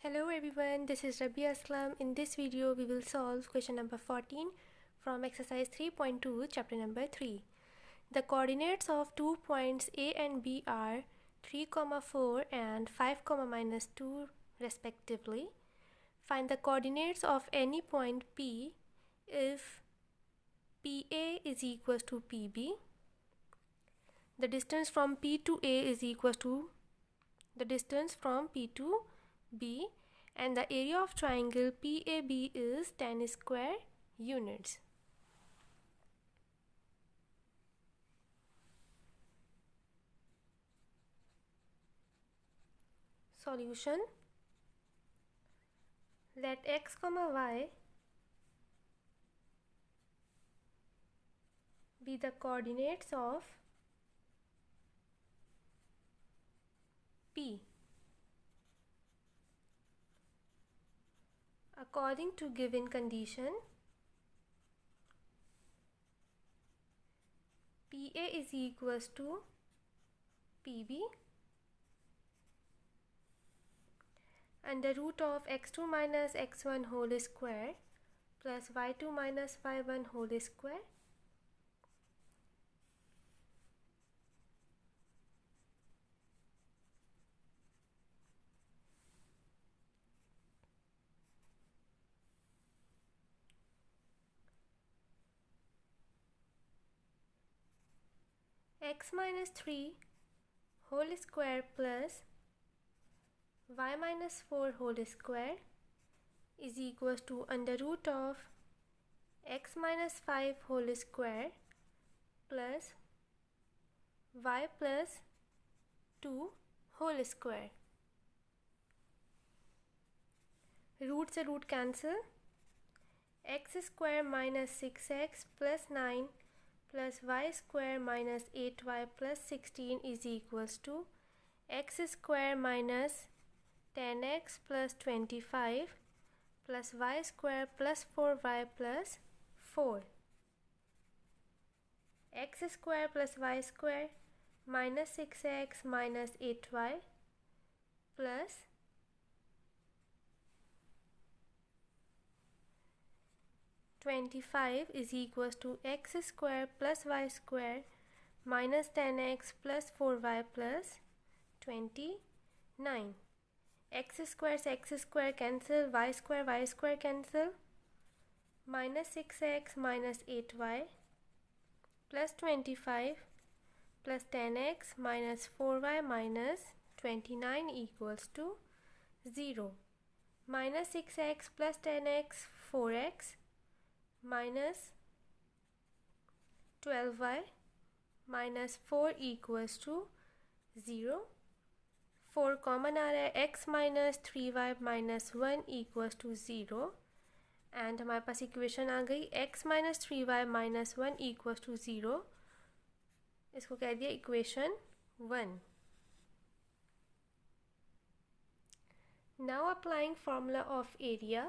Hello everyone, this is Rabbia. In this video, we will solve question number 14 from exercise 3.2, chapter number 3. The coordinates of 2 points A and B are 3, 4 and 5, -2 respectively. Find the coordinates of any point P if PA is equals to PB. The distance from P to A is equals to the distance from P to B, and the area of triangle PAB is 10 square units. Solution: let x, y be the coordinates of P. According to given condition, PA is equals to PB under root of x2 minus x1 whole square plus y2 minus y1 whole square. X minus 3 whole square plus y minus 4 whole square is equals to under root of x minus 5 whole square plus y plus 2 whole square. Root से root cancel. X square minus 6x plus 9 plus y square minus 8y plus 16 is equals to x square minus 10x plus 25 plus y square plus 4y plus 4. X square plus y square minus 6x minus 8y plus 25 is equals to x square plus y square minus 10x plus 4y plus 29. X square cancel, y square cancel, minus 6x minus 8y plus 25 plus 10x minus 4y minus 29 equals to 0. Minus 6x plus 10x 4x minus 12y minus 4 equals to 0. 4 common आ रहा है, x minus 3y minus 1 equals to 0 and हमारे पास equation आ गई x minus 3y minus 1 equals to 0. इसको कह दिया equation 1. Now applying formula of area.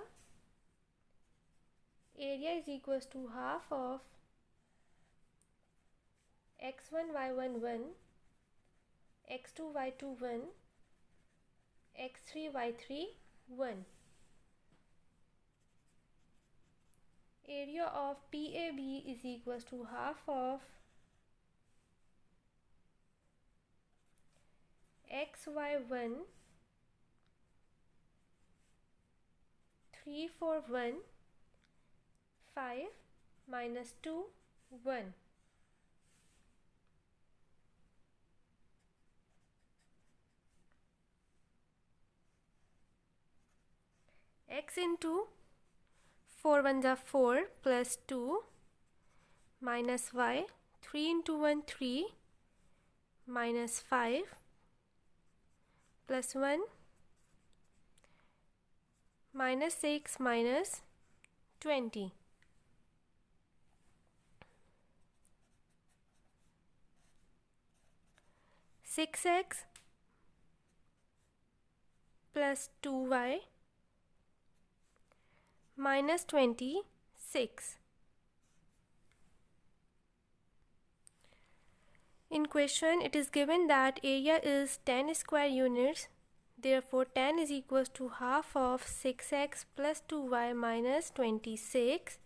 Area is equals to half of x1 y1 1, x2 y2 1, x3 y3 1. Area of PAB is equals to half of xy1 3 4 1 5 minus 2 1. X into 4 1 are 4 plus 2 minus y 3 into 1 3 minus 5 plus 1 minus 6 minus 20. Six x plus 2y minus 26. In question, it is given that area is 10 square units Therefore 10 is equals to half of 6x plus 2y minus 26.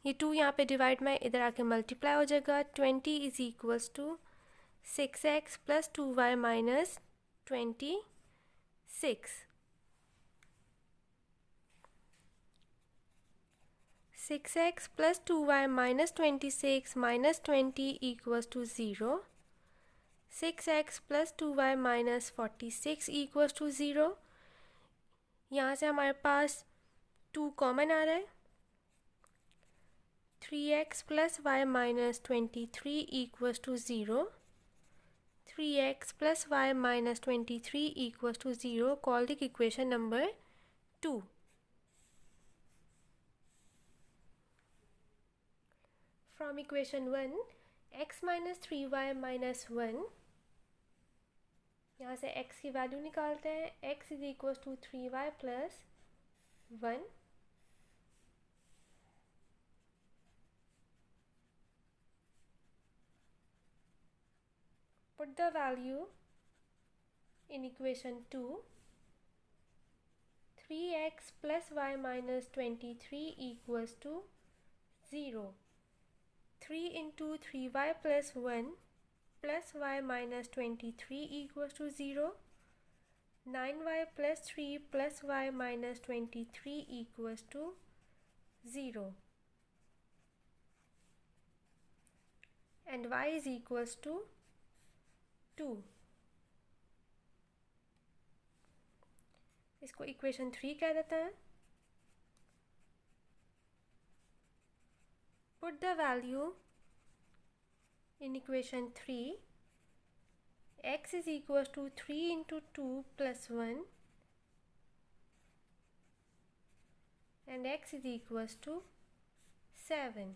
ये 2 यहाँ पे divide में इधर आके multiply हो जाएगा. 20 is equals to 6x plus 2y minus 26. 6x plus 2y minus 26 minus 20 equals to 0. 6x plus 2y minus 46 equals to 0. यहाँ से हमारे पास 2 कॉमन आ रहा है. 3x plus y minus 23 equals to 0. 3x plus y minus 23 equals to 0. Call the equation number 2. From equation 1, x minus 3y minus 1, यहाँ से x की value निकालते हैं. x is equal to 3y plus 1. Put the value in equation 2. 3x plus y minus 23 equals to 0. 3 into 3y plus 1 plus y minus 23 equals to 0. 9y plus 3 plus y minus 23 equals to 0. And y is equals to 2. इसको equation 3 कह देते हैं. Put the value in equation 3. X is equals to 3 into 2 plus 1 and x is equals to 7.